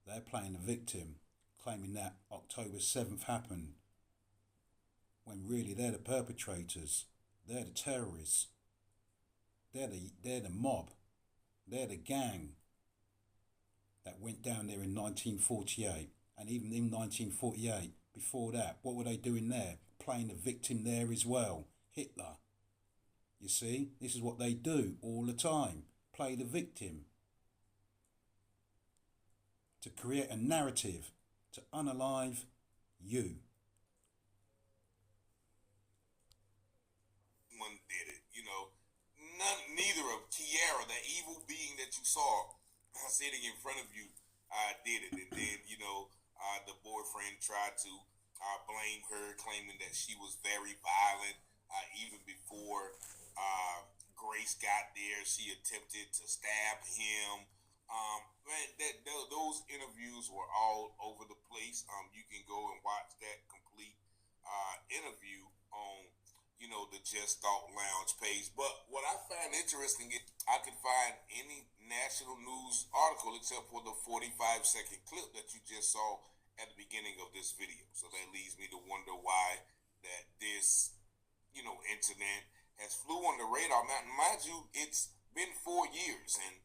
they're playing the victim, claiming that October 7th happened, when really they're the perpetrators, they're the terrorists, they're the mob, they're the gang that went down there in 1948, and even in 1948, before that, what were they doing there? Playing the victim there as well. Hitler. You see, this is what they do all the time. Play the victim. To create a narrative, to unalive you. One did it, you know. neither of Kiara, that evil being that you saw sitting in front of you, did it. And then, the boyfriend tried to blame her, claiming that she was very violent. Even before Grace got there, she attempted to stab him. Those interviews were all over the place. You can go and watch that complete interview on, the Just Thought Lounge page. But what I find interesting is I could find any national news article except for the 45-second clip that you just saw at the beginning of this video. So that leads me to wonder why that this, incident has flew on the radar. Now, mind you, it's been 4 years, and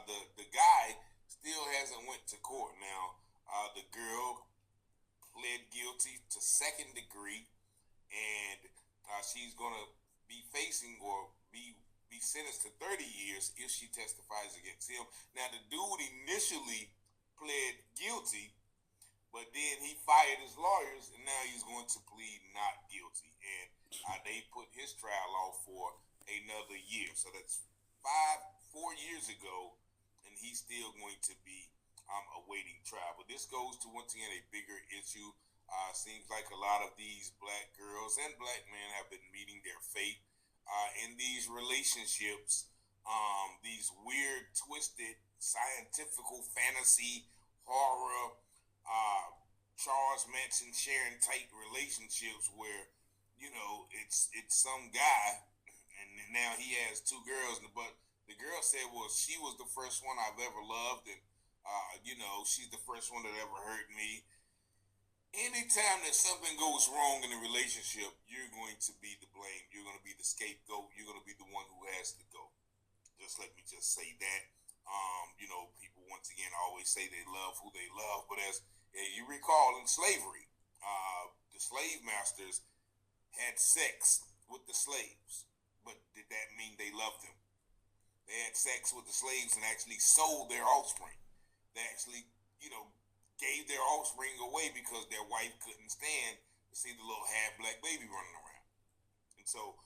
the guy still hasn't went to court. Now, the girl pled guilty to second degree, and she's going to be facing or be sentenced to 30 years if she testifies against him. Now, the dude initially pled guilty, but then he fired his lawyers, and now he's going to plead not guilty. And they put his trial off for another year. So that's 4 years ago, and he's still going to be awaiting trial. But this goes to, once again, a bigger issue. Seems like a lot of these black girls and black men have been meeting their fate in these relationships, these weird, twisted, scientifical fantasy, horror, Charles Manson sharing tight relationships where, it's some guy, and now he has 2 girls, but the girl said, well, she was the first one I've ever loved, and, she's the first one that ever hurt me. Anytime that something goes wrong in a relationship, you're going to be the blame. You're going to be the scapegoat. You're going to be the one who has to go. Just let me just say that. People, once again, always say they love who they love, but as you recall, in slavery, the slave masters had sex with the slaves, but did that mean they loved them? They had sex with the slaves and actually sold their offspring. They actually, gave their offspring away because their wife couldn't stand to see the little half-black baby running around. And so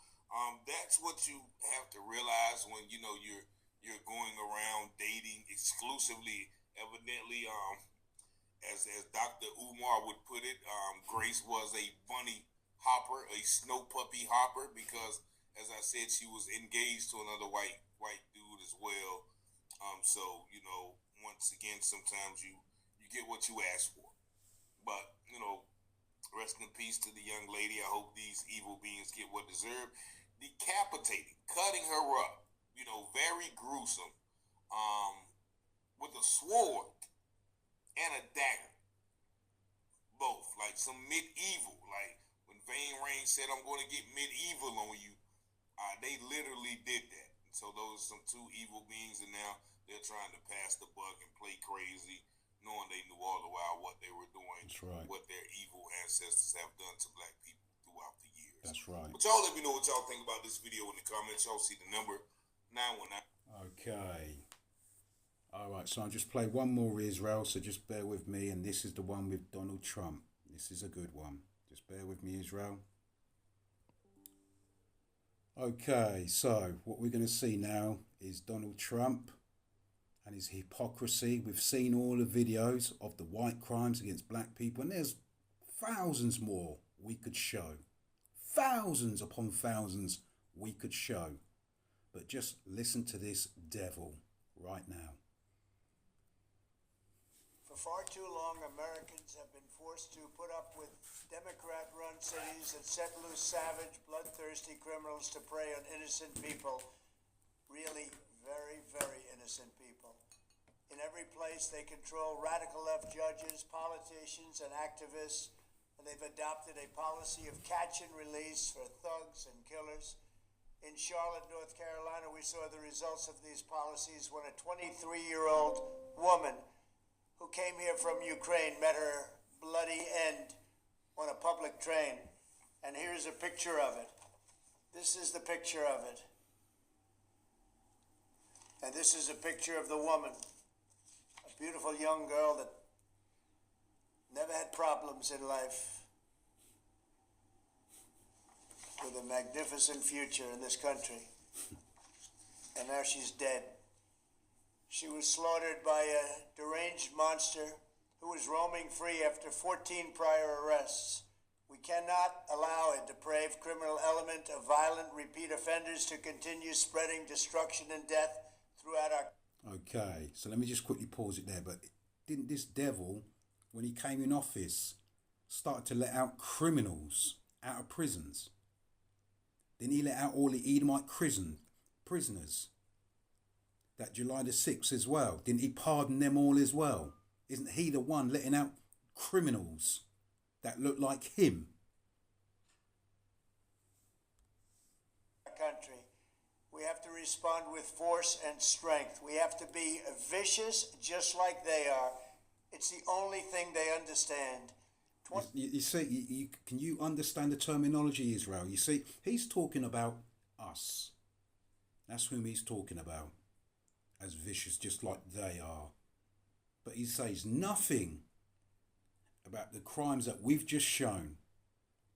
that's what you have to realize when, you're going around dating exclusively. Evidently, as Dr. Umar would put it, Grace was a bunny hopper, a snow puppy hopper, because, as I said, she was engaged to another white dude as well. So, once again, sometimes you get what you ask for. But, rest in peace to the young lady. I hope these evil beings get what deserve. Decapitating, cutting her up, very gruesome, with a sword and a dagger. Both, like some medieval, like when Vane Rain said, I'm going to get medieval on you. They literally did that. And so those are some 2 evil beings, and now they're trying to pass the buck and play crazy, knowing they knew all the while what they were doing. That's right. What their evil ancestors have done to black people throughout the years. That's right. But y'all let me know what y'all think about this video in the comments. Y'all see the number 919. Okay. All right, so I'll just play one more Israel, so just bear with me. And this is the one with Donald Trump. This is a good one. Just bear with me, Israel. Okay, so what we're going to see now is Donald Trump and his hypocrisy. We've seen all the videos of the white crimes against black people, and there's thousands more we could show. Thousands upon thousands we could show. But just listen to this devil right now. For far too long, Americans have been forced to put up with Democrat-run cities that set loose savage, bloodthirsty criminals to prey on innocent people. Really very, very innocent people. In every place, they control radical left judges, politicians, and activists, and they've adopted a policy of catch and release for thugs and killers. In Charlotte, North Carolina, we saw the results of these policies when a 23-year-old woman who came here from Ukraine met her bloody end on a public train. And here's a picture of it. This is the picture of it. And this is a picture of the woman, a beautiful young girl that never had problems in life, with a magnificent future in this country. and now she's dead. She was slaughtered by a deranged monster who was roaming free after 14 prior arrests. We cannot allow a depraved criminal element of violent repeat offenders to continue spreading destruction and death throughout our... Okay, so let me just quickly pause it there. But didn't this devil, when he came in office, start to let out criminals out of prisons? Didn't he let out all the Edomite prisoners? That July the 6th as well. Didn't he pardon them all as well? Isn't he the one letting out criminals that look like him? Country. We have to respond with force and strength. We have to be vicious just like they are. It's the only thing they understand. You see, can you understand the terminology, Israel? You see, he's talking about us. That's whom he's talking about. As vicious just like they are. But he says nothing about the crimes that we've just shown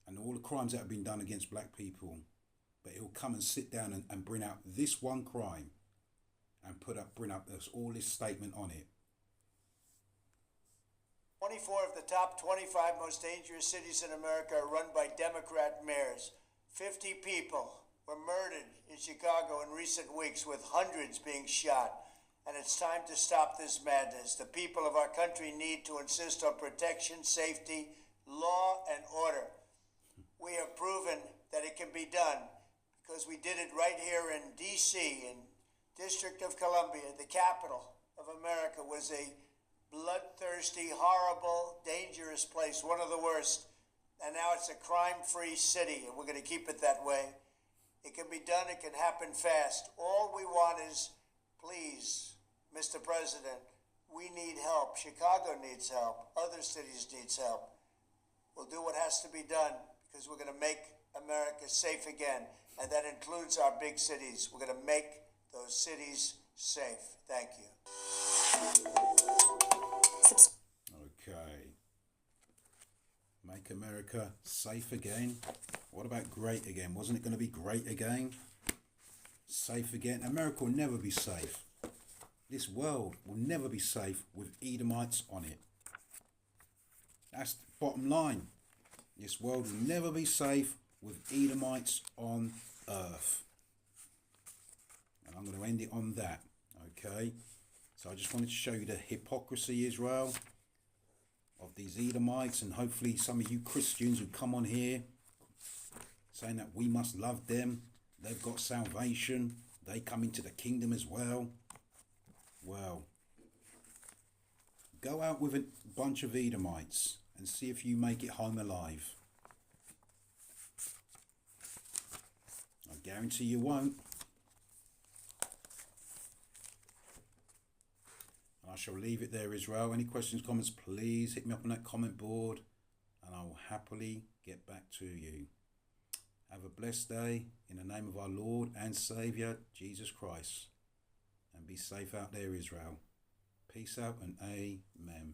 and all the crimes that have been done against black people. But he'll come and sit down and bring out this one crime and bring up all this statement on it. 24 of the top 25 most dangerous cities in America are run by Democrat mayors. 50 people were murdered in Chicago in recent weeks, with hundreds being shot. And it's time to stop this madness. The people of our country need to insist on protection, safety, law, and order. We have proven that it can be done because we did it right here in D.C., in District of Columbia. The capital of America was a bloodthirsty, horrible, dangerous place, one of the worst. And now it's a crime-free city, and we're going to keep it that way. It can be done. It can happen fast. All we want is, please, Mr. President, we need help. Chicago needs help. Other cities need help. We'll do what has to be done because we're going to make America safe again. And that includes our big cities. We're going to make those cities safe. Thank you. Okay. Make America safe again. What about great again? Wasn't it going to be great again? Safe again? America will never be safe. This world will never be safe with Edomites on it. That's the bottom line. This world will never be safe with Edomites on earth. And I'm going to end it on that. Okay? So I just wanted to show you the hypocrisy, Israel, of these Edomites, and hopefully some of you Christians who come on here saying that we must love them. They've got salvation. They come into the kingdom as well. Well, go out with a bunch of Edomites and see if you make it home alive. I guarantee you won't. I shall leave it there, Israel. Any questions, comments, please hit me up on that comment board and I will happily get back to you. Have a blessed day in the name of our Lord and Saviour, Jesus Christ. And be safe out there, Israel. Peace out and amen.